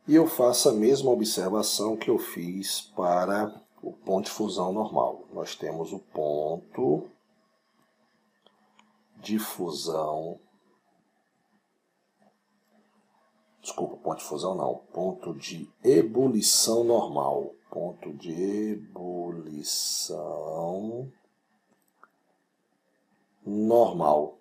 E eu faço a mesma observação que eu fiz para o ponto de fusão normal. Nós temos o ponto de fusão... Desculpa, ponto de fusão não. Ponto de ebulição normal. Ponto de ebulição normal.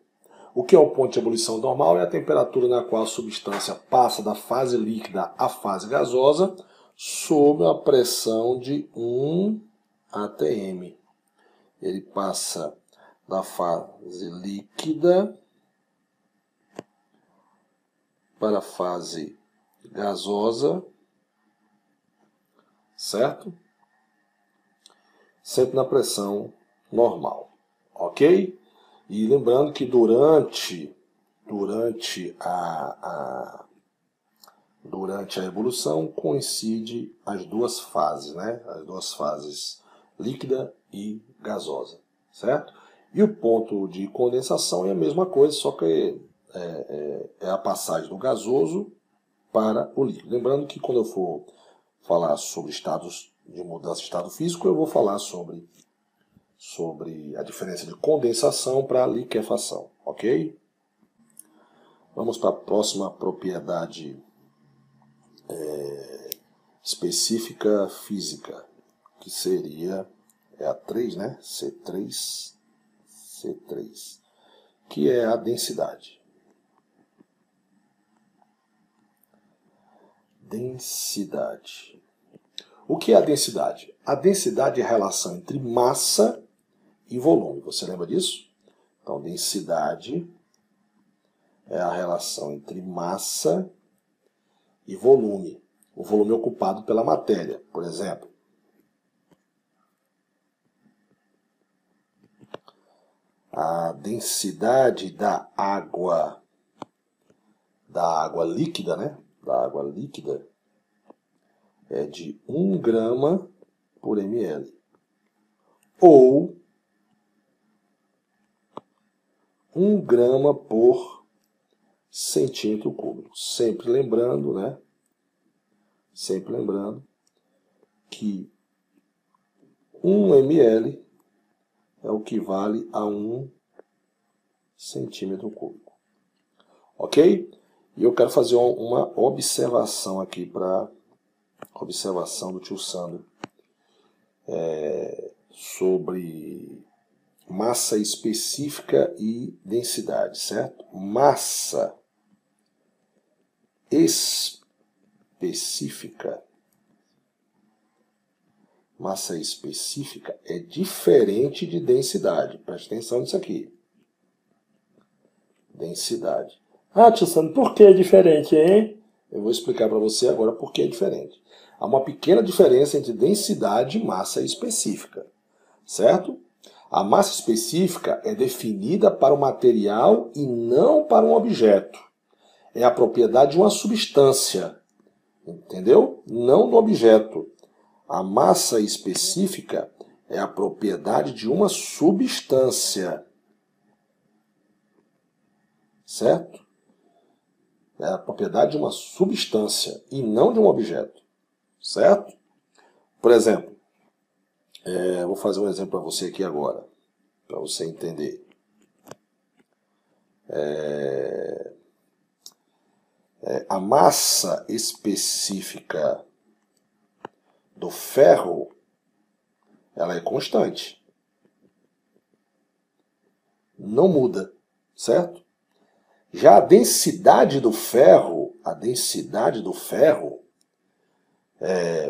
O que é o ponto de ebulição normal? É a temperatura na qual a substância passa da fase líquida à fase gasosa sob a pressão de 1 atm. Ele passa da fase líquida para a fase gasosa, certo? Sempre na pressão normal, ok? E lembrando que durante a evolução coincide as duas fases, né? As duas fases líquida e gasosa, certo? E o ponto de condensação é a mesma coisa, só que é a passagem do gasoso para o líquido. Lembrando que quando eu for falar sobre estados de mudança de estado físico, eu vou falar sobre a diferença de condensação para liquefação, ok? Vamos para a próxima propriedade específica física, que seria a 3, né? C3, que é a densidade. Densidade. O que é a densidade? A densidade é a relação entre massa e volume. Você lembra disso? Então, densidade é a relação entre massa e volume. O volume ocupado pela matéria, por exemplo. A densidade da água líquida, né? Da água líquida é de 1 grama por ml. Ou 1 grama por centímetro cúbico. Sempre lembrando, né? Sempre lembrando que 1 ml é o que vale a 1 centímetro cúbico. Ok? E eu quero fazer uma observação aqui para observação do tio Sandro sobre massa específica e densidade, certo? Massa específica. Massa específica é diferente de densidade. Preste atenção nisso aqui. Densidade. Ah, tio Sandro, por que é diferente, hein? Eu vou explicar para você agora por que é diferente. Há uma pequena diferença entre densidade e massa específica, certo? A massa específica é definida para o material e não para um objeto. É a propriedade de uma substância, entendeu? Não do objeto. A massa específica é a propriedade de uma substância, certo? É a propriedade de uma substância e não de um objeto, certo? Por exemplo, vou fazer um exemplo para você aqui agora, para você entender. A massa específica do ferro, ela é constante. Não muda, certo? Já a densidade do ferro,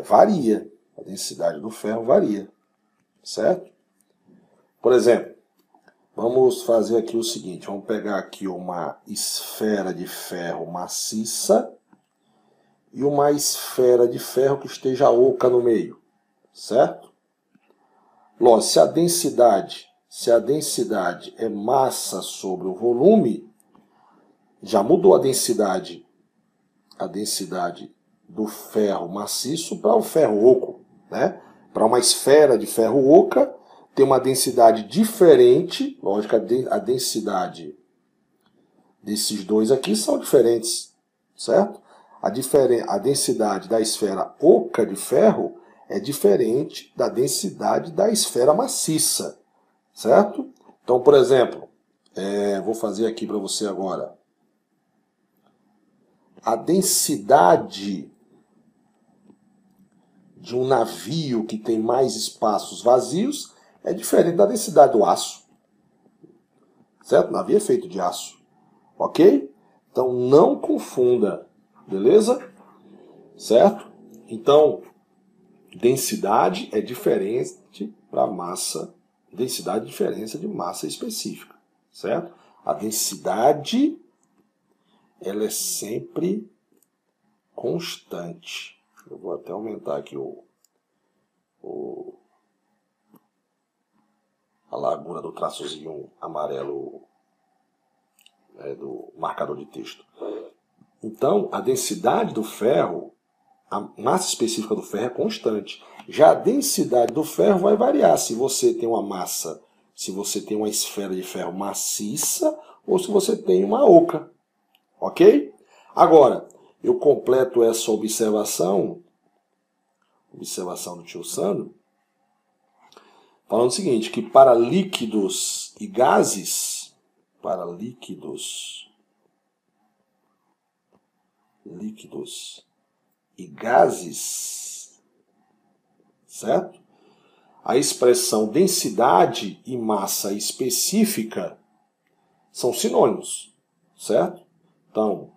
varia. A densidade do ferro varia, certo? Por exemplo, vamos fazer aqui o seguinte, vamos pegar aqui uma esfera de ferro maciça e uma esfera de ferro que esteja oca no meio, certo? Lógico, se a densidade é massa sobre o volume, já mudou a densidade do ferro maciço para o ferro oco, né? Para uma esfera de ferro oca, tem uma densidade diferente, lógico, a densidade desses dois aqui são diferentes, certo? a densidade da esfera oca de ferro é diferente da densidade da esfera maciça, certo? Então, por exemplo, vou fazer aqui para você agora. A densidade de um navio que tem mais espaços vazios é diferente da densidade do aço, certo? O navio é feito de aço, ok? Então, não confunda, beleza? Certo? Então, densidade é diferente para massa, densidade é diferença de massa específica, certo? A densidade, ela é sempre constante. Eu vou até aumentar aqui a largura do traçozinho amarelo do marcador de texto. Então, a densidade do ferro, a massa específica do ferro é constante. Já a densidade do ferro vai variar se você tem uma massa, se você tem uma esfera de ferro maciça ou se você tem uma oca. Ok? Agora, eu completo essa observação do tio Sandro, falando o seguinte, que para líquidos e gases, certo? A expressão densidade e massa específica são sinônimos, certo? Então,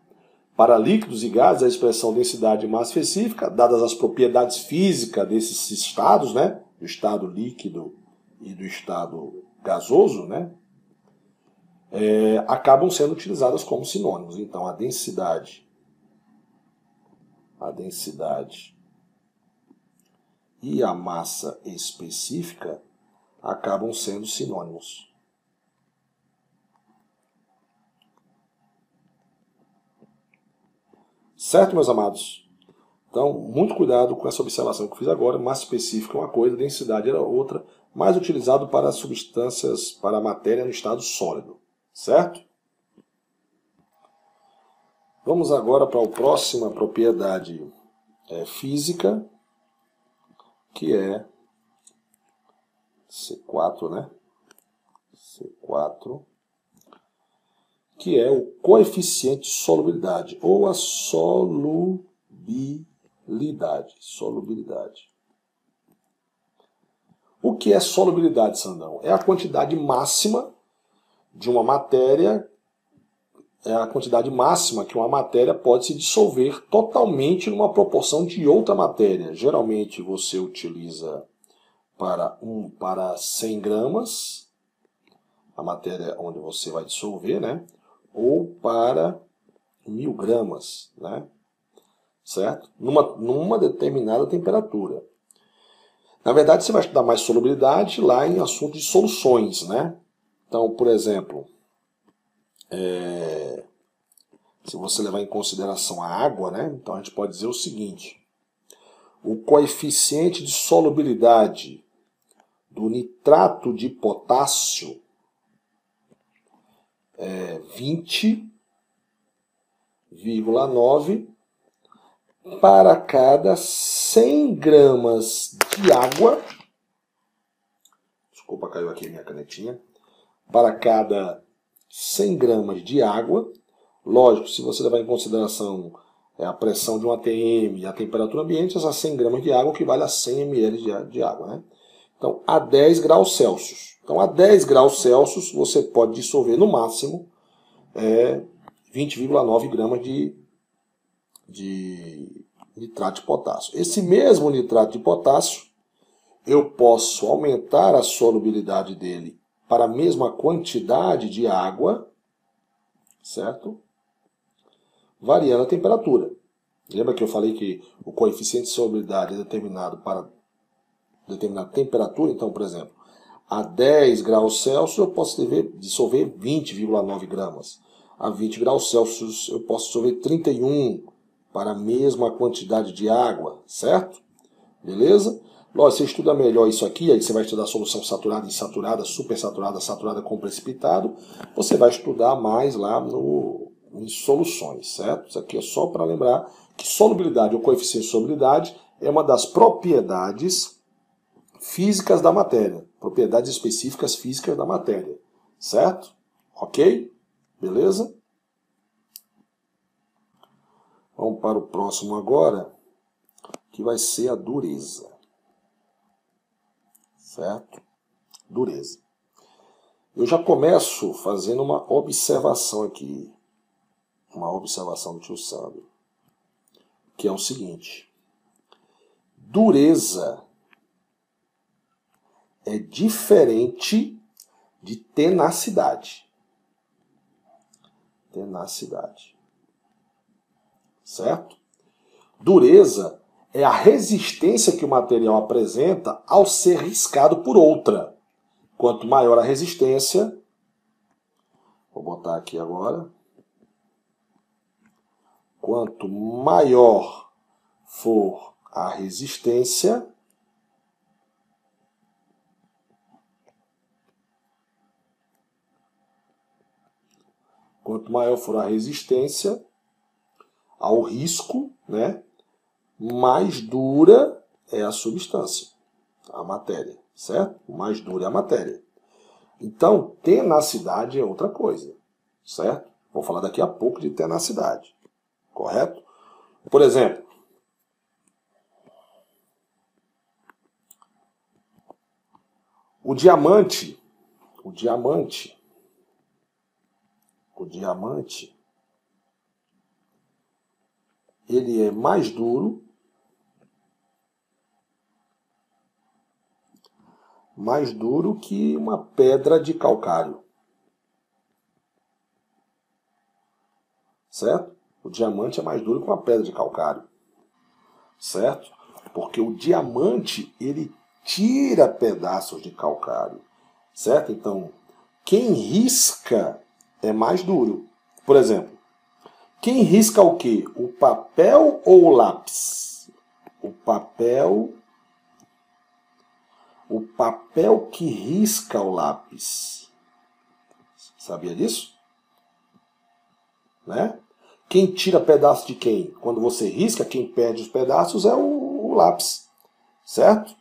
para líquidos e gases, a expressão densidade e massa específica, dadas as propriedades físicas desses estados, né, do estado líquido e do estado gasoso, né, acabam sendo utilizadas como sinônimos. Então, a densidade e a massa específica acabam sendo sinônimos. Certo, meus amados? Então, muito cuidado com essa observação que eu fiz agora. Massa específica é uma coisa, densidade era outra, mais utilizado para substâncias, para a matéria no estado sólido. Certo? Vamos agora para a próxima propriedade física, que é C4, né? C4, que é o coeficiente de solubilidade, ou a solubilidade. O que é solubilidade, Sandão? É a quantidade máxima de uma matéria, é a quantidade máxima que uma matéria pode se dissolver totalmente numa proporção de outra matéria. Geralmente você utiliza para 100 gramas, a matéria onde você vai dissolver, né? Ou para 1000 gramas, né? Certo? Numa determinada temperatura. Na verdade, você vai estudar mais solubilidade lá em assunto de soluções, né? Então, por exemplo, se você levar em consideração a água, né? Então a gente pode dizer o seguinte: o coeficiente de solubilidade do nitrato de potássio é 20,9 para cada 100 gramas de água. Desculpa, caiu aqui a minha canetinha. Para cada 100 gramas de água. Lógico, se você levar em consideração a pressão de um ATM e a temperatura ambiente, essas 100 gramas de água equivale a 100 ml de água, né? Então, a 10 graus Celsius. Então, a 10 graus Celsius, você pode dissolver no máximo 20,9 gramas de nitrato de potássio. Esse mesmo nitrato de potássio, eu posso aumentar a solubilidade dele para a mesma quantidade de água, certo? Variando a temperatura. Lembra que eu falei que o coeficiente de solubilidade é determinado para determinada temperatura? Então, por exemplo, a 10 graus Celsius eu posso dissolver 20,9 gramas. A 20 graus Celsius eu posso dissolver 31 para a mesma quantidade de água, certo? Beleza? Lógico, você estuda melhor isso aqui, aí você vai estudar solução saturada, insaturada, supersaturada, saturada com precipitado. Você vai estudar mais lá no em soluções, certo? Isso aqui é só para lembrar que solubilidade ou coeficiente de solubilidade é uma das propriedades físicas da matéria, propriedades específicas físicas da matéria, certo? Ok? Beleza? Vamos para o próximo agora, que vai ser a dureza, certo? Dureza. Eu já começo fazendo uma observação aqui, uma observação do tio Sandro, que é o seguinte: dureza é diferente de tenacidade. Tenacidade. Certo? Dureza é a resistência que o material apresenta ao ser riscado por outra. Quanto maior a resistência, vou botar aqui agora, quanto maior for a resistência, ao risco, né, mais dura é a substância, a matéria, certo? Mais dura é a matéria. Então, tenacidade é outra coisa, certo? Vou falar daqui a pouco de tenacidade, correto? Por exemplo, o diamante, ele é mais duro que uma pedra de calcário. Certo? O diamante é mais duro que uma pedra de calcário. Certo? Porque o diamante, ele tira pedaços de calcário. Certo? Então, quem risca é mais duro. Por exemplo, quem risca o quê? O papel ou o lápis? O papel que risca o lápis. Sabia disso? Né? Quem tira pedaço de quem? Quando você risca, quem perde os pedaços é o lápis. Certo?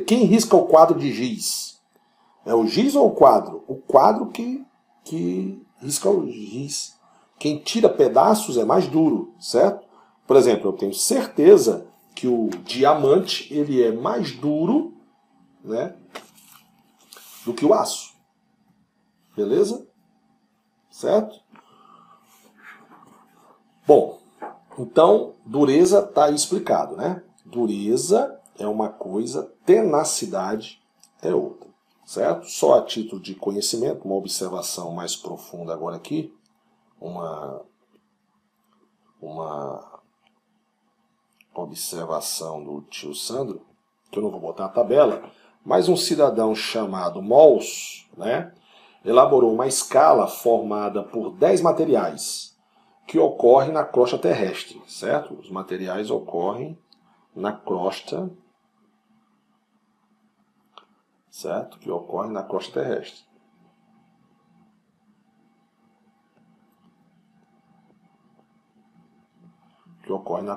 Quem risca o quadro de giz? É o giz ou o quadro? O quadro que risca o giz. Quem tira pedaços é mais duro, certo? Por exemplo, eu tenho certeza que o diamante ele é mais duro, né, do que o aço. Beleza? Certo? Bom, então, dureza está explicado, né? Dureza é uma coisa, tenacidade é outra, certo? Só a título de conhecimento, uma observação mais profunda agora aqui, uma observação do tio Sandro, que eu não vou botar na tabela, mas um cidadão chamado Mohs, né, elaborou uma escala formada por 10 materiais que ocorrem na crosta terrestre, certo? Os materiais ocorrem na crosta, certo? Que ocorrem na crosta terrestre. Que ocorre na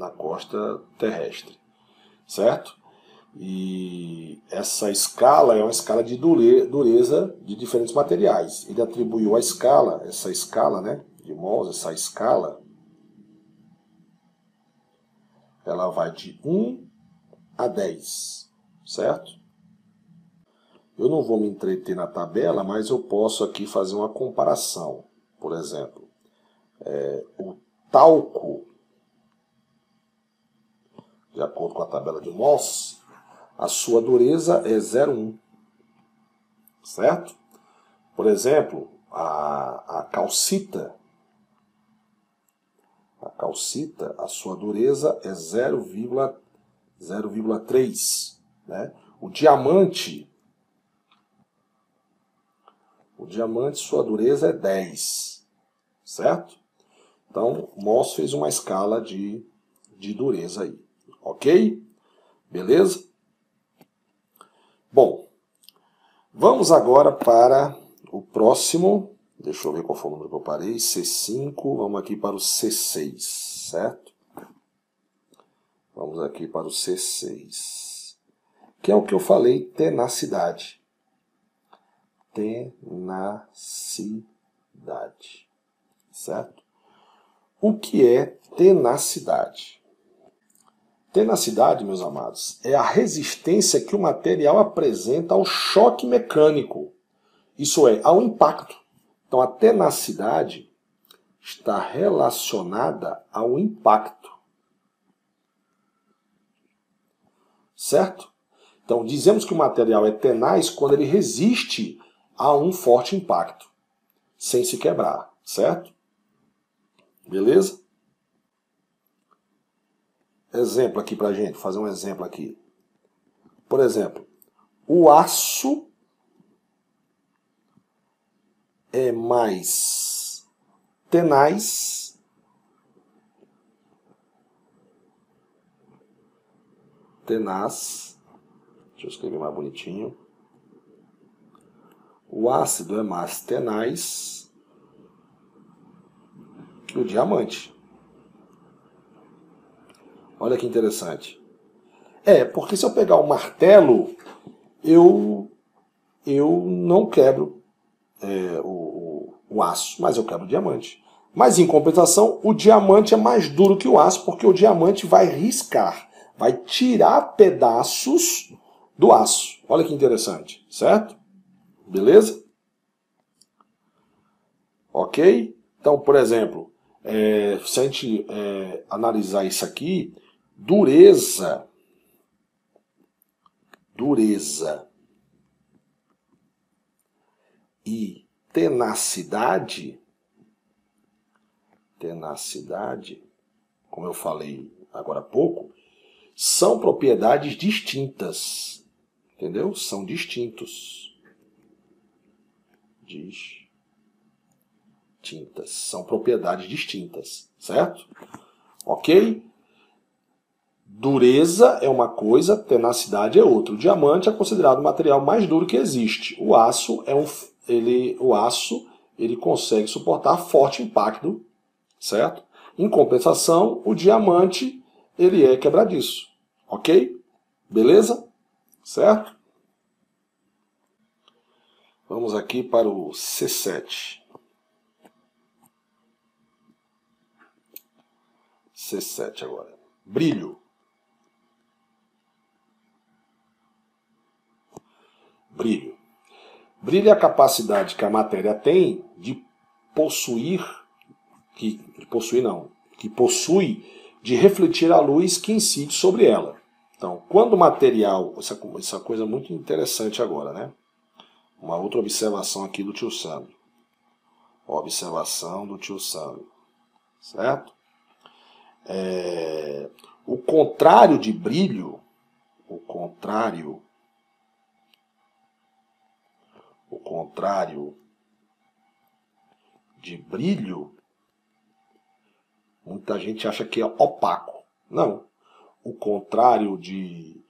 costa terrestre, certo? E essa escala é uma escala de dureza de diferentes materiais. Ele atribuiu a escala, essa escala, né, de Mohs, essa escala, ela vai de 1 a 10, certo? Eu não vou me entreter na tabela, mas eu posso aqui fazer uma comparação. Por exemplo, o talco, de acordo com a tabela de Mohs, a sua dureza é 0,1, certo? Por exemplo, a calcita, a sua dureza é 0,3, né? O diamante, sua dureza é 10, certo? Então, Mohs fez uma escala de dureza aí, ok? Beleza? Bom, vamos agora para o próximo Deixa eu ver qual foi o número que eu parei. C5, vamos aqui para o C6, certo? Vamos aqui para o C6, que é o que eu falei, tenacidade. Tenacidade, certo? O que é tenacidade? Tenacidade, meus amados, é a resistência que o material apresenta ao choque mecânico, isso é, ao impacto. Então, a tenacidade está relacionada ao impacto. Certo? Então, dizemos que o material é tenaz quando ele resiste a um forte impacto, sem se quebrar, certo? Beleza? Exemplo aqui pra gente, fazer um exemplo aqui. Por exemplo, o aço é mais tenaz deixa eu escrever mais bonitinho. O ácido é mais tenaz que o diamante. Olha que interessante. Porque se eu pegar um martelo, eu não quebro o aço, mas eu quebro o diamante. Mas, em compensação, o diamante é mais duro que o aço, porque o diamante vai riscar, vai tirar pedaços do aço. Olha que interessante, certo? Beleza? Ok? Então, por exemplo, se a gente analisar isso aqui, dureza e tenacidade, como eu falei agora há pouco, são propriedades distintas, entendeu? São distintos. São propriedades distintas, certo? Ok? Dureza é uma coisa, tenacidade é outra. O diamante é considerado o material mais duro que existe. O aço ele consegue suportar forte impacto, certo? Em compensação, o diamante ele é quebradiço, ok? Beleza? Certo? Vamos aqui para o C7. C7 agora. Brilho. Brilho é a capacidade que a matéria tem de possui de refletir a luz que incide sobre ela. Então, quando o material, essa coisa muito interessante agora, né? Uma outra observação aqui do tio Sandro. Observação do tio Sandro. Certo? O contrário de brilho, o contrário de brilho, muita gente acha que é opaco. Não. O contrário de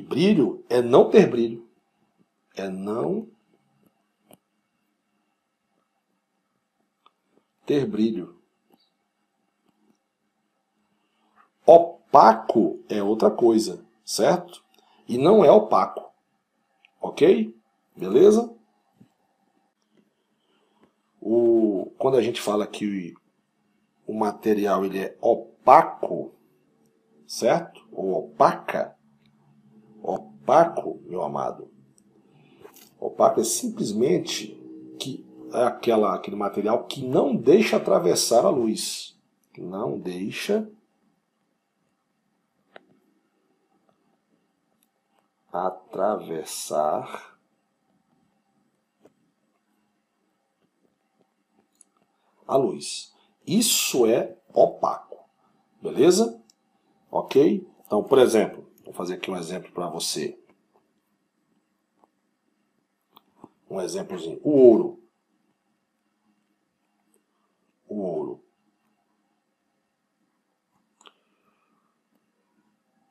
brilho é não ter brilho. É não ter brilho. Opaco é outra coisa, certo? E não é opaco. Ok? Beleza? Quando a gente fala que o material ele é opaco, certo? Ou opaca. Opaco, meu amado. Opaco é simplesmente aquele material que não deixa atravessar a luz. Não deixa atravessar a luz. Isso é opaco. Beleza? Ok? Então, por exemplo, vou fazer aqui um exemplo para você. Um exemplozinho. O ouro.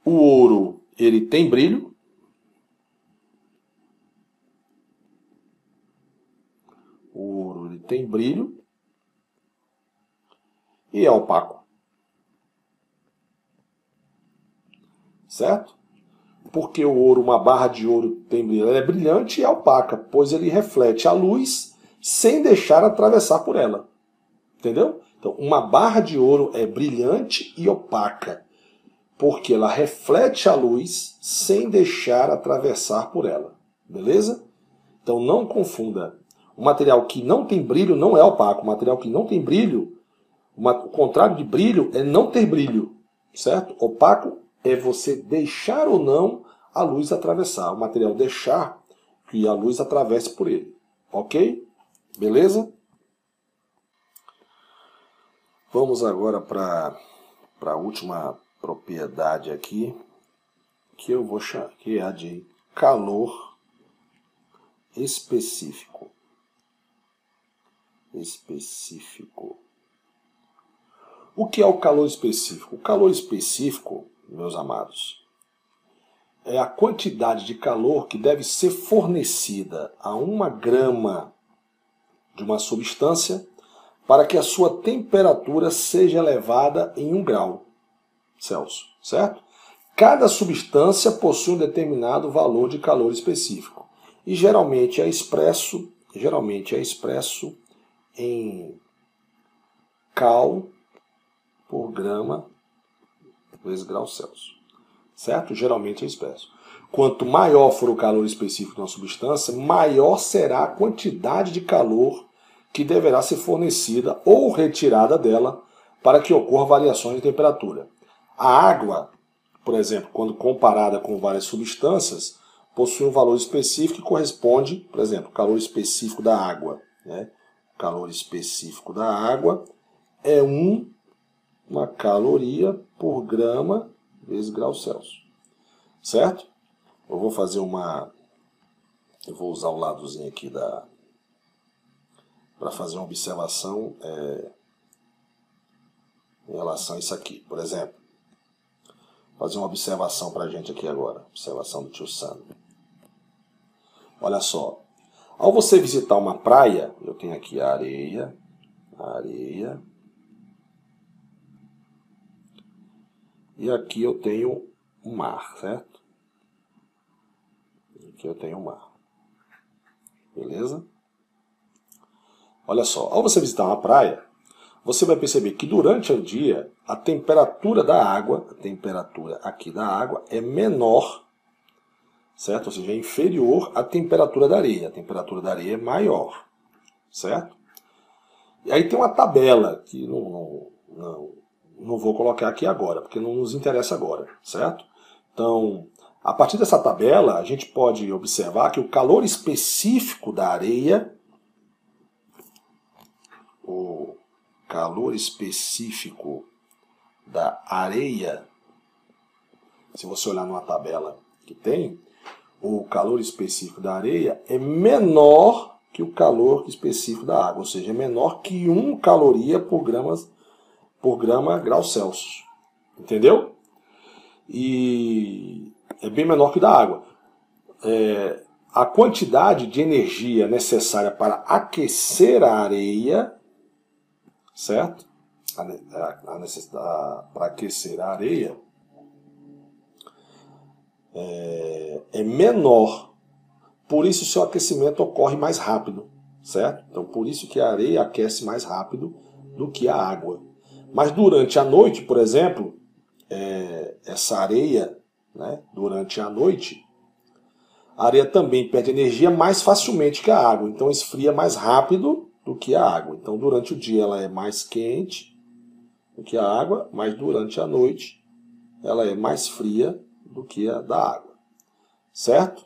O ouro, ele tem brilho. O ouro, ele tem brilho e é opaco. Certo? Porque o ouro, uma barra de ouro tem brilho, ela é brilhante e é opaca, pois ele reflete a luz sem deixar atravessar por ela. Entendeu? Então, uma barra de ouro é brilhante e opaca, porque ela reflete a luz sem deixar atravessar por ela. Beleza? Então, não confunda. O material que não tem brilho não é opaco. O material que não tem brilho, o contrário de brilho é não ter brilho. Certo? Opaco é você deixar ou não a luz atravessar. O material deixar que a luz atravesse por ele. Ok? Beleza? Vamos agora para a última propriedade aqui, que eu vou chamar, que é a de calor específico. O que é o calor específico? O calor específico, meus amados, é a quantidade de calor que deve ser fornecida a 1 grama de uma substância para que a sua temperatura seja elevada em 1 grau Celsius, certo? Cada substância possui um determinado valor de calor específico e geralmente é expresso em cal por grama vezes grau Celsius, certo? Geralmente é expresso. Quanto maior for o calor específico de uma substância, maior será a quantidade de calor que deverá ser fornecida ou retirada dela para que ocorra variações de temperatura. A água, por exemplo, quando comparada com várias substâncias, possui um valor específico que corresponde, por exemplo, o calor específico da água. Né? O calor específico da água é uma caloria por grama vezes grau Celsius. Certo? Eu vou fazer eu vou usar o ladozinho aqui para fazer uma observação em relação a isso aqui. Por exemplo, fazer uma observação para a gente aqui agora. Observação do tio Sandro. Olha só. Ao você visitar uma praia, eu tenho aqui a areia. E aqui eu tenho o mar, certo? Aqui eu tenho o mar. Beleza? Olha só. Ao você visitar uma praia, você vai perceber que durante o dia a temperatura da água, a temperatura aqui da água é menor, certo? Ou seja, é inferior à temperatura da areia. A temperatura da areia é maior, certo? E aí tem uma tabela que não vou colocar aqui agora, porque não nos interessa agora, certo? Então, a partir dessa tabela, a gente pode observar que o calor específico da areia, se você olhar numa tabela que tem, o calor específico da areia é menor que o calor específico da água, ou seja, é menor que 1 caloria por grama grau Celsius. Entendeu? E é bem menor que o da água. A quantidade de energia necessária para aquecer a areia, certo? A necessidade para aquecer a areia é menor. Por isso, seu aquecimento ocorre mais rápido, certo? Então, por isso que a areia aquece mais rápido do que a água. Mas durante a noite, por exemplo, essa areia, né, durante a noite, a areia também perde energia mais facilmente que a água. Então, esfria mais rápido do que a água. Então, durante o dia ela é mais quente do que a água, mas durante a noite ela é mais fria do que a da água. Certo?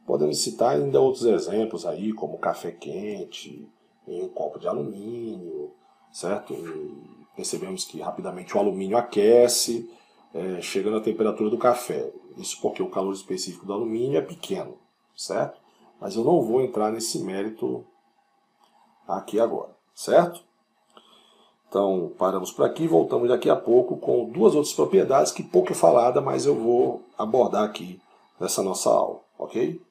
Podemos citar ainda outros exemplos aí, como café quente, em um copo de alumínio, certo? E percebemos que rapidamente o alumínio aquece, chegando à temperatura do café. Isso porque o calor específico do alumínio é pequeno, certo? Mas eu não vou entrar nesse mérito aqui agora, certo? Então, paramos por aqui e voltamos daqui a pouco com 2 outras propriedades que pouco é falada, mas eu vou abordar aqui nessa nossa aula, ok?